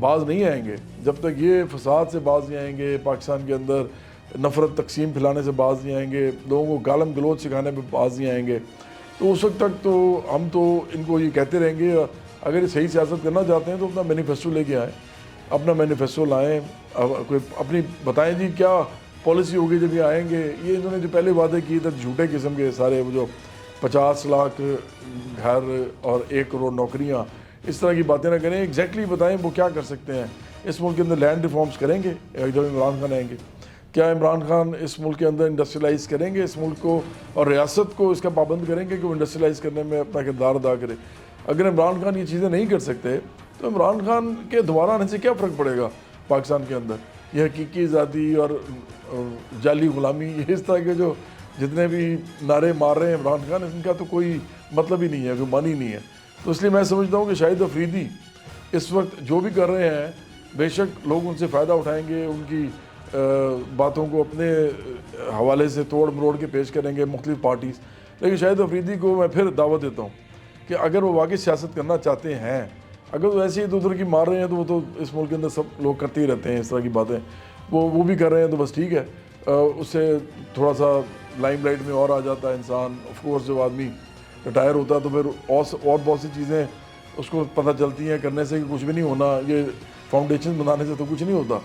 باز نہیں آئیں گے، جب تک یہ فساد سے باز نہیں آئیں گے، پاکستان کے اندر نفرت تقسیم پھیلانے سے باز نہیں آئیں گے، لوگوں کو گالم گلوچ سکھانے پہ باز نہیں آئیں گے، تو اس وقت تک تو ہم تو ان کو یہ کہتے رہیں گے. اگر یہ صحیح سیاست کرنا چاہتے ہیں تو اپنا مینیفیسٹو لے کے آئیں، اپنا مینیفیسٹو لائیں، کوئی اپنی بتائیں جی کیا پالیسی ہوگی جب یہ آئیں گے. یہ انہوں نے جو پہلے وعدے کیے تھے جھوٹے قسم کے سارے، وہ جو 50 لاکھ گھر اور 1 کروڑ نوکریاں، اس طرح کی باتیں نہ کریں. ایگزیکٹلی بتائیں وہ کیا کر سکتے ہیں. اس ملک کے اندر لینڈ ریفارمز کریں گے جب عمران خان آئیں گے؟ کیا عمران خان اس ملک کے اندر انڈسٹریلائز کریں گے اس ملک کو، اور ریاست کو اس کا پابند کریں گے کہ وہ انڈسٹریلائز کرنے میں اپنا کردار ادا کرے؟ اگر عمران خان یہ چیزیں نہیں کر سکتے تو عمران خان کے دوبارہ آنے سے کیا فرق پڑے گا پاکستان کے اندر؟ یہ حقیقی آزادی اور جعلی غلامی، یہ اس طرح کے جو جتنے بھی نعرے مار رہے ہیں عمران خان، ان کا تو کوئی مطلب ہی نہیں ہے، کوئی معنی نہیں ہے. تو اس لیے میں سمجھتا ہوں کہ شاہد افریدی اس وقت جو بھی کر رہے ہیں بے شک لوگ ان سے فائدہ اٹھائیں گے، ان کی باتوں کو اپنے حوالے سے توڑ مروڑ کے پیش کریں گے مختلف پارٹیز. لیکن شاہد افریدی کو میں پھر دعوت دیتا ہوں کہ اگر وہ واقعی سیاست کرنا چاہتے ہیں، اگر وہ ایسے ہی ادھر کی مار رہے ہیں تو وہ تو اس ملک کے اندر سب لوگ کرتے ہی رہتے ہیں اس طرح کی باتیں، وہ بھی کر رہے ہیں تو بس ٹھیک ہے. اس سے تھوڑا سا لائم لائٹ میں اور آ جاتا ہے انسان. آف کورس جب آدمی ریٹائر ہوتا ہے تو پھر اور بہت سی چیزیں اس کو پتہ چلتی ہیں کرنے سے کہ کچھ بھی نہیں ہونا، یہ فاؤنڈیشن بنانے سے تو کچھ نہیں ہوتا.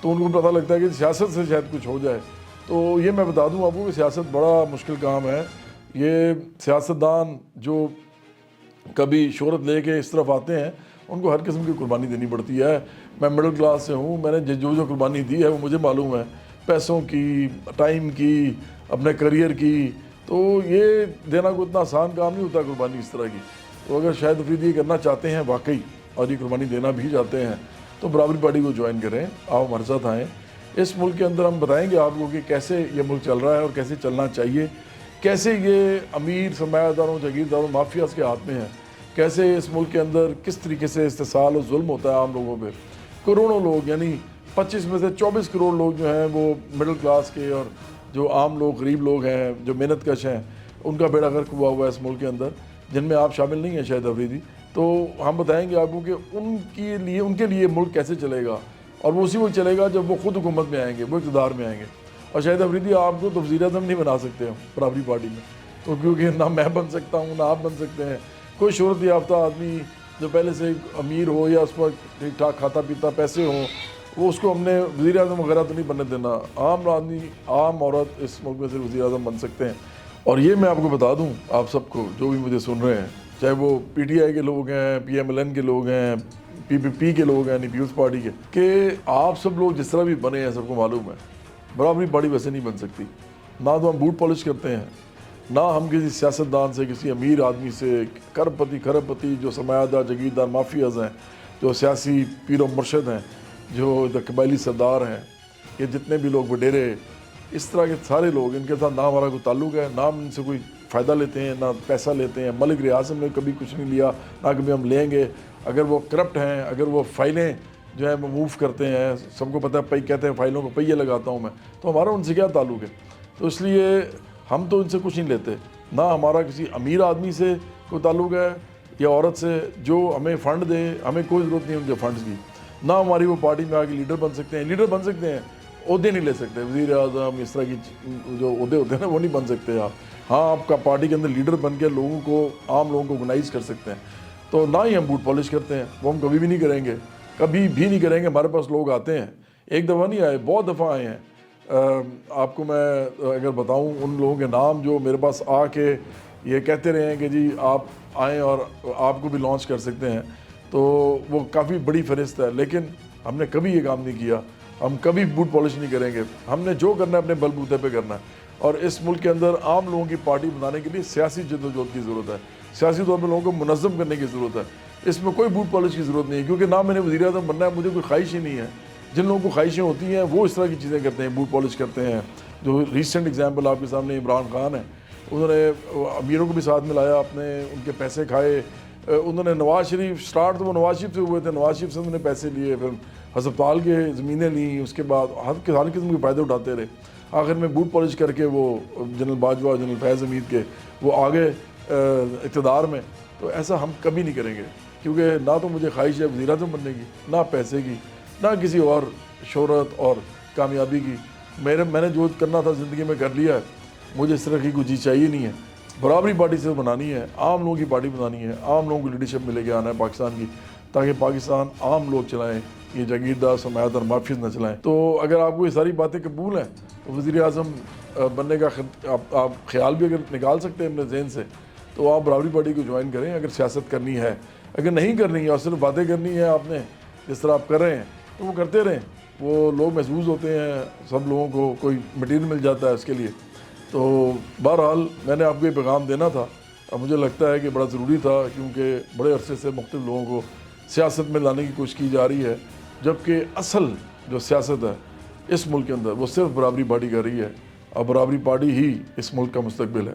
تو ان کو پتہ لگتا ہے کہ سیاست سے شاید کچھ ہو جائے. تو یہ میں بتا دوں آپ کو کہ سیاست بڑا مشکل کام ہے. یہ سیاستدان جو کبھی شہرت لے کے اس طرف آتے ہیں ان کو ہر قسم کی قربانی دینی پڑتی ہے. میں مڈل کلاس سے ہوں، میں نے جو قربانی دی ہے وہ مجھے معلوم ہے، پیسوں کی، ٹائم کی، اپنے کریئر کی. تو یہ دینا کوئی اتنا آسان کام نہیں ہوتا قربانی اس طرح کی. تو اگر شاہد افریدی یہ کرنا چاہتے ہیں واقعی اور یہ قربانی دینا بھی چاہتے ہیں تو برابری پارٹی کو جوائن کریں، آپ ہمارے ساتھ آئیں. اس ملک کے اندر ہم بتائیں گے آپ کو کہ کیسے یہ ملک چل رہا ہے اور کیسے چلنا چاہیے، کیسے یہ امیر سرمایہ داروں، جاگیرداروں، مافیاز کے ہاتھ میں ہے، کیسے اس ملک کے اندر کس طریقے سے استحصال اور ظلم ہوتا ہے عام لوگوں پہ. کروڑوں لوگ، یعنی 25 میں سے 24 کروڑ لوگ جو ہیں وہ مڈل کلاس کے، اور جو عام لوگ، غریب لوگ ہیں، جو محنت کش ہیں، ان کا بیڑا غرق ہوا ہے اس ملک کے اندر، جن میں آپ شامل نہیں ہیں شاہد افریدی. تو ہم بتائیں گے آپ کو کہ ان کے لیے ملک کیسے چلے گا، اور وہ اسی وقت چلے گا جب وہ خود حکومت میں آئیں گے، وہ اقتدار میں آئیں گے. اور شاہد افریدی آپ کو تو وزیر اعظم نہیں بنا سکتے ہم برابری پارٹی میں، تو کیونکہ نہ میں بن سکتا ہوں نہ آپ بن سکتے ہیں. کوئی شہرت یافتہ آدمی جو پہلے سے امیر ہو یا اس پر ٹھیک ٹھاک کھاتا پیتا پیسے ہوں، وہ اس کو ہم نے وزیر اعظم وغیرہ تو نہیں بننے دینا. عام آدمی، عام عورت اس ملک میں سے وزیر اعظم بن سکتے ہیں. اور یہ میں آپ کو بتا دوں، آپ سب کو جو بھی مجھے سن رہے ہیں، چاہے وہ پی ٹی آئی کے لوگ ہیں، پی ایم ایل این کے لوگ ہیں، پی پی پی کے لوگ ہیں، یعنی پیپلز پارٹی کے، کہ آپ سب لوگ جس طرح بھی بنے ہیں سب کو معلوم ہے برابری پارٹی ویسے نہیں بن سکتی. نہ تو ہم بوٹ پالش کرتے ہیں، نہ ہم کسی سیاستدان سے، کسی امیر آدمی سے، کھرب پتی جو سرمایہ دار، جاگیردار، مافیاز ہیں، جو سیاسی پیر و مرشد ہیں، جو قبائلی سردار ہیں، یہ جتنے بھی لوگ وڈیرے، اس طرح کے سارے لوگ، ان کے ساتھ نہ ہمارا کوئی تعلق ہے، نہ ہم ان سے کوئی فائدہ لیتے ہیں، نہ پیسہ لیتے ہیں. ملک ریاست میں کبھی کچھ نہیں لیا، نہ کبھی ہم لیں گے. اگر وہ کرپٹ ہیں، اگر وہ فائلیں جو ہے وہ موو کرتے ہیں، سب کو پتہ ہے کہتے ہیں فائلوں کو پہیے لگاتا ہوں میں، تو ہمارا ان سے کیا تعلق ہے؟ تو اس لیے ہم تو ان سے کچھ نہیں لیتے. نہ ہمارا کسی امیر آدمی سے کوئی تعلق ہے یا عورت سے جو ہمیں فنڈ دے، ہمیں کوئی ضرورت نہیں ان کے فنڈز کی. نہ ہماری وہ پارٹی میں آگے لیڈر بن سکتے ہیں، عہدے نہیں لے سکتے، وزیر اعظم اس طرح کی جو عہدے ہوتے ہیں نا وہ نہیں بن سکتے آپ. ہاں، آپ کا پارٹی کے اندر لیڈر بن کے لوگوں کو، عام لوگوں کو آرگنائز کر سکتے ہیں. تو نہ ہی ہم بوٹ پالش کرتے ہیں، وہ ہم کبھی بھی نہیں کریں گے، کبھی بھی نہیں کریں گے. ہمارے پاس لوگ آتے ہیں، ایک دفعہ نہیں آئے، بہت دفعہ آئے ہیں. آپ کو میں اگر بتاؤں ان لوگوں کے نام جو میرے پاس آ کے یہ کہتے رہے ہیں کہ جی آپ آئیں اور آپ کو بھی لانچ کر سکتے ہیں، تو وہ کافی بڑی فہرست ہے. لیکن ہم نے کبھی یہ کام نہیں کیا، ہم کبھی بوٹ پالش نہیں کریں گے. ہم نے جو کرنا ہے اپنے بل بوتے پہ کرنا ہے. اور اس ملک کے اندر عام لوگوں کی پارٹی بنانے کے لیے سیاسی جدوجہد کی ضرورت ہے، سیاسی طور پہ لوگوں کو منظم کرنے کی ضرورت ہے. اس میں کوئی بوٹ پالش کی ضرورت نہیں ہے، کیونکہ نہ میں نے وزیر اعظم بننا ہے، مجھے کوئی خواہش ہی نہیں ہے. جن لوگوں کو خواہشیں ہوتی ہیں وہ اس طرح کی چیزیں کرتے ہیں، بوٹ پالش کرتے ہیں. جو ریسنٹ اگزامپل آپ کے سامنے عمران خان ہے، انہوں نے امیروں کو بھی ساتھ ملایا، اپنے ان کے پیسے کھائے. انہوں نے نواز شریف، سٹارٹ تو وہ نواز شریف سے ہوئے تھے، نواز شریف سے انہوں نے پیسے لیے، پھر ہسپتال کے زمینیں لیں، اس کے بعد ہر قسم کے فائدے اٹھاتے رہے. آخر میں بوٹ پالش کر کے وہ جنرل باجوہ، جنرل فیض حمید کے وہ آگے اقتدار میں. تو ایسا ہم کبھی نہیں کریں گے. کیونکہ نہ تو مجھے خواہش ہے وزیر اعظم بننے کی، نہ پیسے کی، نہ کسی اور شہرت اور کامیابی کی۔ میں نے جو کرنا تھا زندگی میں کر لیا ہے، مجھے اس طرح کی کوئی چیز چاہیے نہیں ہے۔ برابری پارٹی سے بنانی ہے، عام لوگوں کی پارٹی بنانی ہے، عام لوگوں کو لیڈرشپ ملے کے آنا ہے پاکستان کی، تاکہ پاکستان عام لوگ چلائیں، یہ جاگیردار سماعت اور مافیز نہ چلائیں۔ تو اگر آپ کو یہ ساری باتیں قبول ہیں تو وزیر اعظم بننے کا آپ خیال بھی اگر نکال سکتے ہیں اپنے ذہن سے، تو آپ برابری پارٹی کو جوائن کریں اگر سیاست کرنی ہے۔ اگر نہیں کرنی ہے اور صرف باتیں کرنی ہے آپ نے، جس طرح آپ کر رہے ہیں، تو وہ کرتے رہیں۔ وہ لوگ محظوظ ہوتے ہیں، سب لوگوں کو کوئی مٹیریل مل جاتا ہے اس کے لیے۔ تو بہرحال میں نے آپ کو یہ پیغام دینا تھا، اور مجھے لگتا ہے کہ بڑا ضروری تھا، کیونکہ بڑے عرصے سے مختلف لوگوں کو سیاست میں لانے کی کوشش کی جا رہی ہے، جبکہ اصل جو سیاست ہے اس ملک کے اندر وہ صرف برابری پارٹی کر رہی ہے، اور برابری پارٹی ہی اس ملک کا مستقبل ہے۔